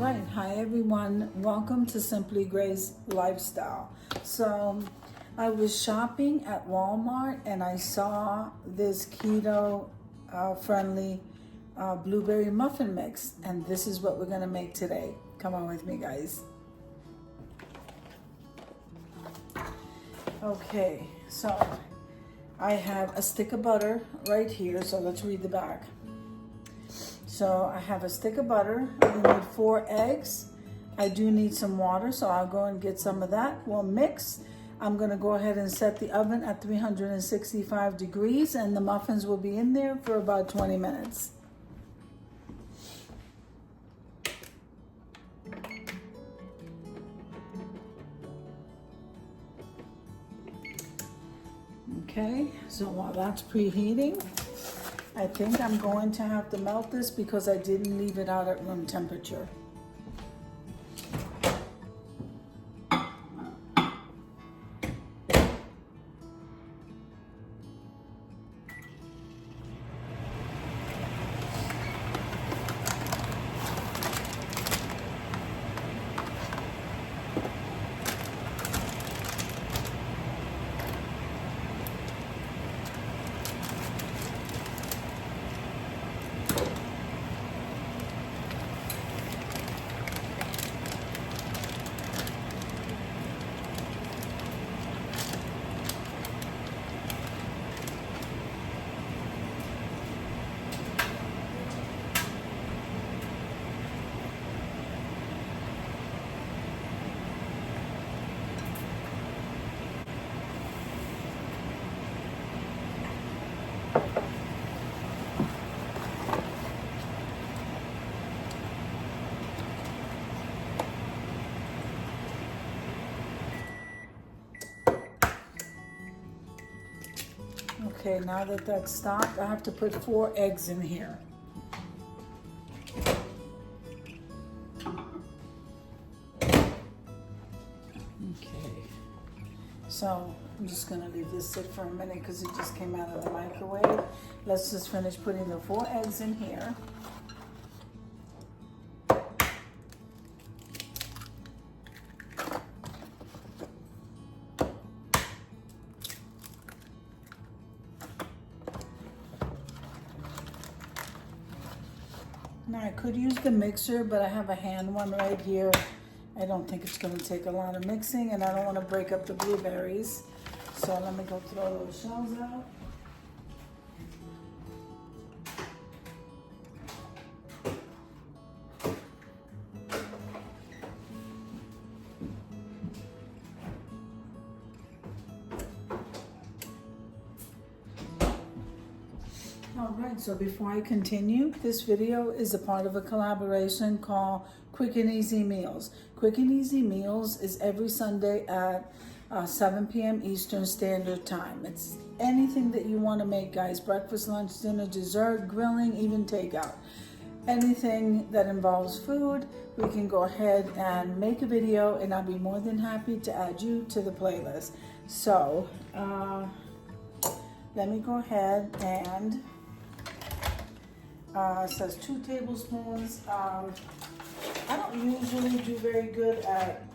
right, hi everyone. Welcome to Simply Grace Lifestyle. So I was shopping at Walmart and I saw this keto friendly blueberry muffin mix, and this is what we're gonna make today. Come on with me, guys. Okay, so I have a stick of butter right here, so let's read the back. So I have a stick of butter. We need 4 eggs. I do need some water, so I'll go and get some of that. We'll mix. I'm gonna go ahead and set the oven at 365 degrees, and the muffins will be in there for about 20 minutes. Okay, so while that's preheating, I think I'm going to have to melt this because I didn't leave it out at room temperature. Okay, now that that's stopped, I have to put 4 eggs in here. Okay, so I'm just gonna leave this sit for a minute because it just came out of the microwave. Let's just finish putting the 4 eggs in here. Now I could use the mixer, but I have a hand one right here. I don't think it's going to take a lot of mixing, and I don't want to break up the blueberries. So let me go throw those shells out. Alright, so before I continue, this video is a part of a collaboration called Quick and Easy Meals. Quick and Easy Meals is every Sunday at 7 p.m. Eastern Standard Time. It's anything that you want to make, guys. Breakfast, lunch, dinner, dessert, grilling, even takeout. Anything that involves food, we can go ahead and make a video, and I'll be more than happy to add you to the playlist. So, let me go ahead and it says 2 tablespoons. I don't usually do very good at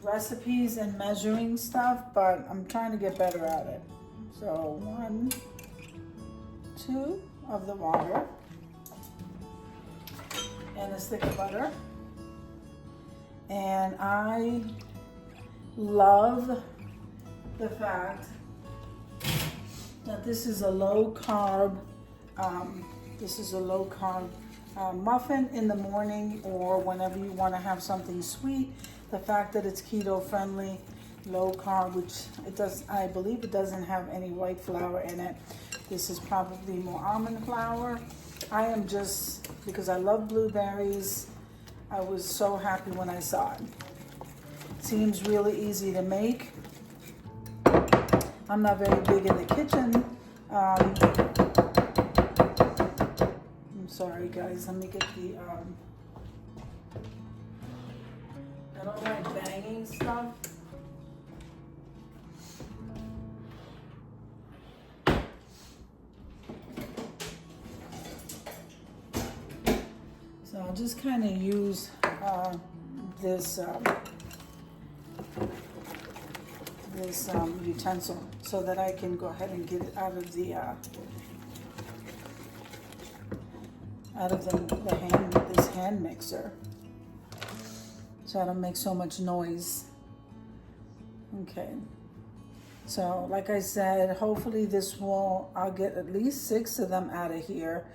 recipes and measuring stuff, but I'm trying to get better at it. So 1, 2 of the water and a stick of butter. And I love the fact that this is a low carb muffin in the morning or whenever you want to have something sweet. The fact that it's keto friendly, low carb, which I believe it doesn't have any white flour in it. This is probably more almond flour. I am just, because I love blueberries, I was so happy when I saw it. Seems really easy to make. I'm not very big in the kitchen. I'm sorry, guys. Let me get the. I don't like banging stuff. just kind of use this utensil so that I can go ahead and get it out of the this hand mixer, so I don't make so much noise. Okay, so like I said, hopefully I'll get at least 6 of them out of here.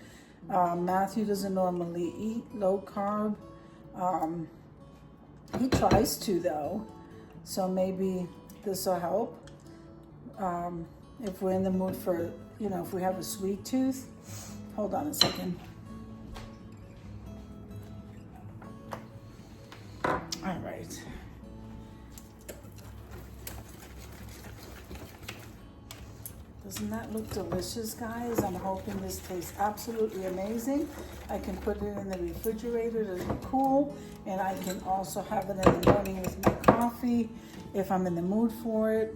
Matthew doesn't normally eat low carb. He tries to though, so maybe this will help. If we're in the mood for, if we have a sweet tooth. Hold on a second. All right. Doesn't that look delicious, guys? I'm hoping this tastes absolutely amazing. I can put it in the refrigerator to cool, and I can also have it in the morning with my coffee if I'm in the mood for it.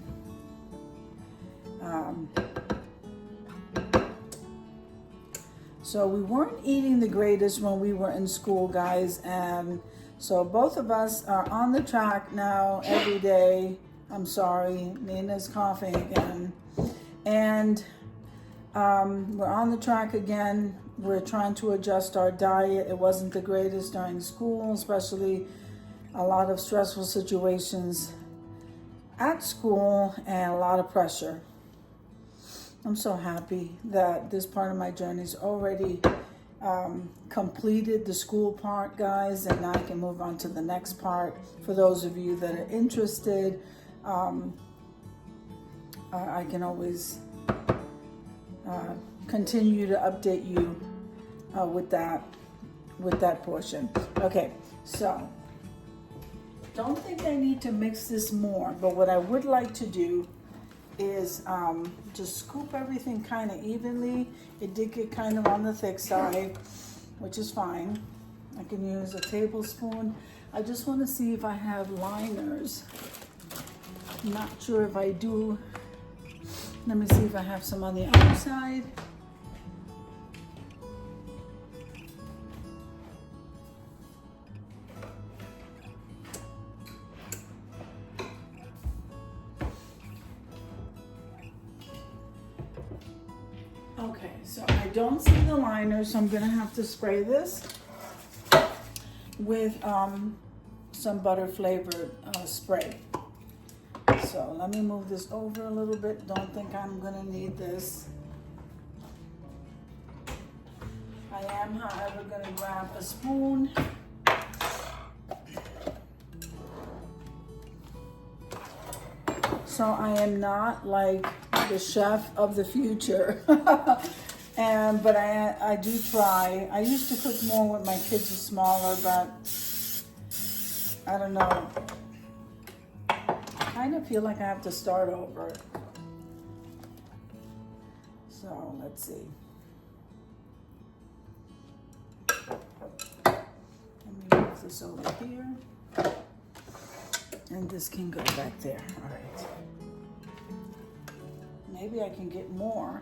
So we weren't eating the greatest when we were in school, guys, and so both of us are on the track now every day. I'm sorry, Nina's coughing again. And we're on the track again. We're trying to adjust our diet. It wasn't the greatest during school, especially a lot of stressful situations at school and a lot of pressure. I'm so happy that this part of my journey's already completed, the school part, guys, and now I can move on to the next part. For those of you that are interested, I can always continue to update you with that portion. Okay, so don't think I need to mix this more, but what I would like to do is just scoop everything kind of evenly. It did get kind of on the thick side, which is fine. I can use a tablespoon. I just want to see if I have liners. I'm not sure if I do. Let me see if I have some on the other side. Okay, so I don't see the liner, so I'm gonna have to spray this with some butter flavored spray. So let me move this over a little bit. Don't think I'm gonna need this. I am, however, gonna grab a spoon. So I am not like the chef of the future. But I do try. I used to cook more when my kids were smaller, but I don't know. I kind of feel like I have to start over. So let's see. Let me move this over here. And this can go back there. All right. Maybe I can get more.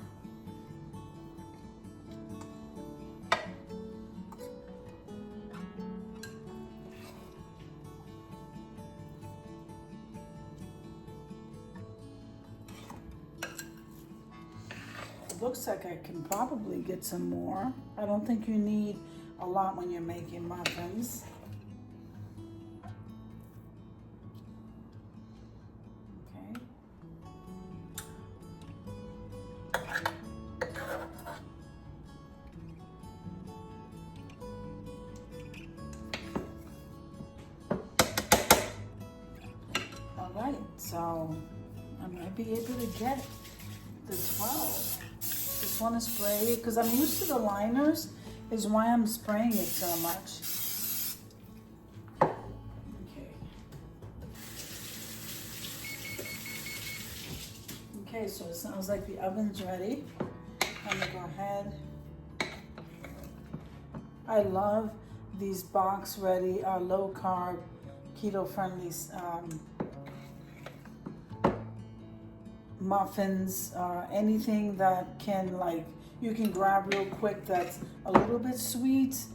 Looks like I can probably get some more. I don't think you need a lot when you're making muffins. Okay. All right, so I might be able to get the 12. Just want to spray it because I'm used to the liners, is why I'm spraying it so much. Okay. Okay, so it sounds like the oven's ready. I'm gonna go ahead. I love these box ready, low carb, keto friendly muffins, anything that can, like, you can grab real quick that's a little bit sweet,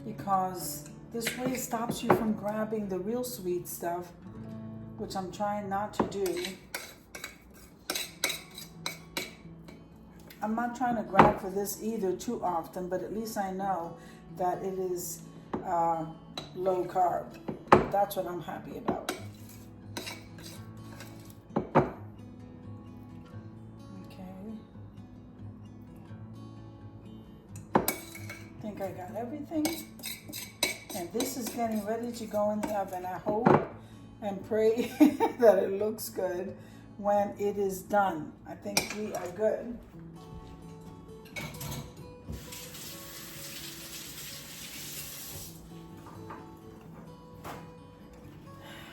because this way it stops you from grabbing the real sweet stuff, which I'm trying not to do. I'm not trying to grab for this either too often, but at least I know that it is low carb. That's what I'm happy about. I think I got everything, and this is getting ready to go in the oven. I hope and pray that it looks good when it is done. I think we are good.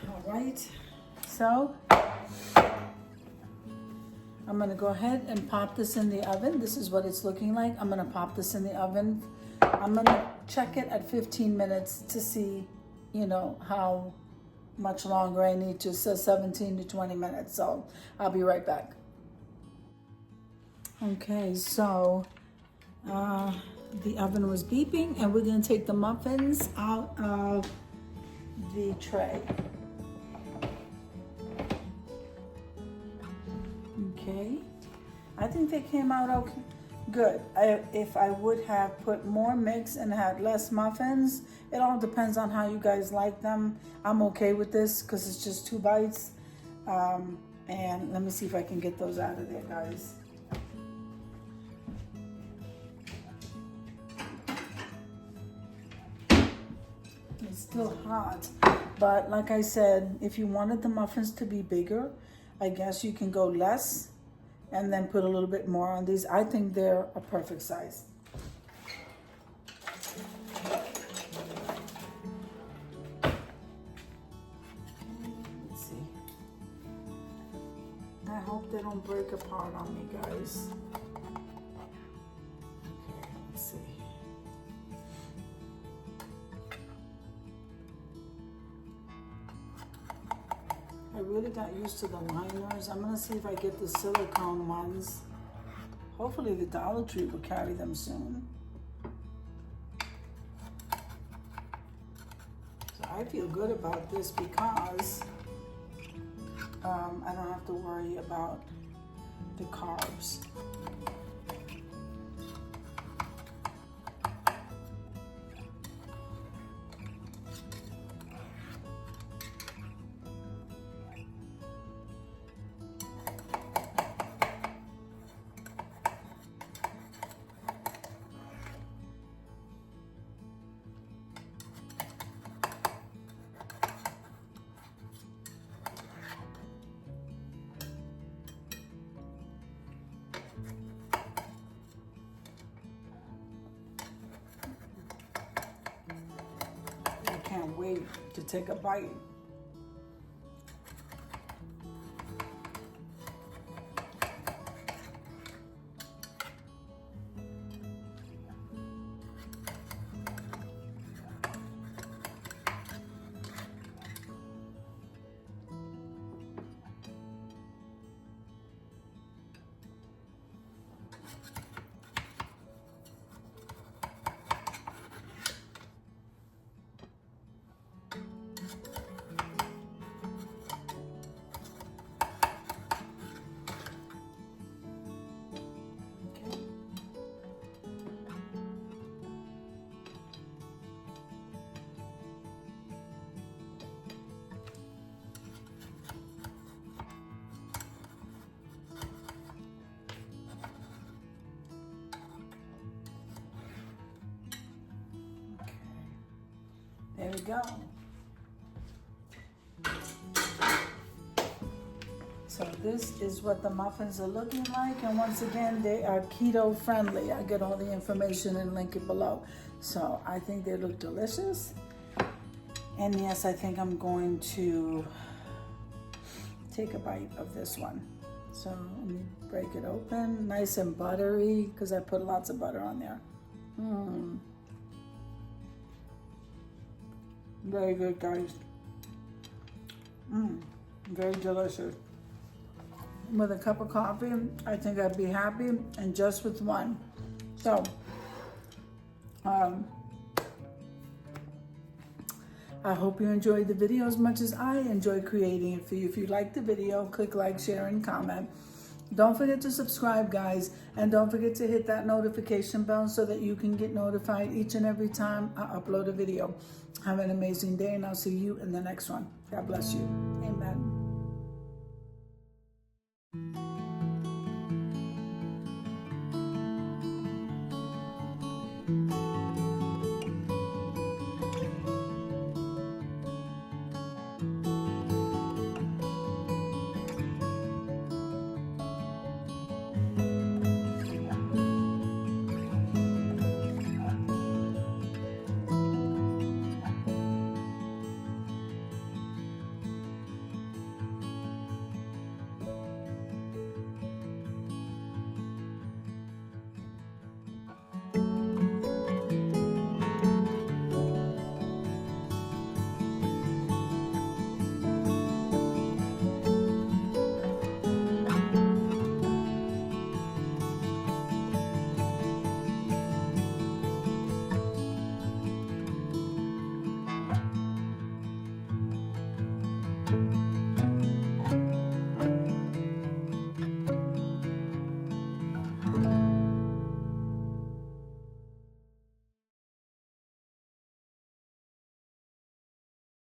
All right, so I'm gonna go ahead and pop this in the oven. This is what it's looking like. I'm gonna pop this in the oven. I'm gonna check it at 15 minutes to see, you know, how much longer I need to. It says 17 to 20 minutes, so I'll be right back. Okay, so the oven was beeping, and we're gonna take the muffins out of the tray. Okay, I think they came out okay. Good. If I would have put more mix and had less muffins, it all depends on how you guys like them. I'm okay with this because it's just 2 bites. And let me see if I can get those out of there, guys. It's still hot, but like I said, if you wanted the muffins to be bigger, I guess you can go less and then put a little bit more on these. I think they're a perfect size. Let's see. I hope they don't break apart on me, guys. Okay, let's see. I really got used to the liners. I'm gonna see if I get the silicone ones. Hopefully the Dollar Tree will carry them soon. So I feel good about this because I don't have to worry about the carbs. Can't wait to take a bite. There we go. So this is what the muffins are looking like, and once again, they are keto friendly. I get all the information and link it below. So I think they look delicious. And yes, I think I'm going to take a bite of this one. So let me break it open, nice and buttery, because I put lots of butter on there. Very good, guys. Very delicious. With a cup of coffee, I think I'd be happy, and just with one. So I hope you enjoyed the video as much as I enjoy creating it for you. If you like the video, click like, share, and comment. Don't forget to subscribe, guys, and don't forget to hit that notification bell so that you can get notified each and every time I upload a video. Have an amazing day, and I'll see you in the next one. God bless you. Amen.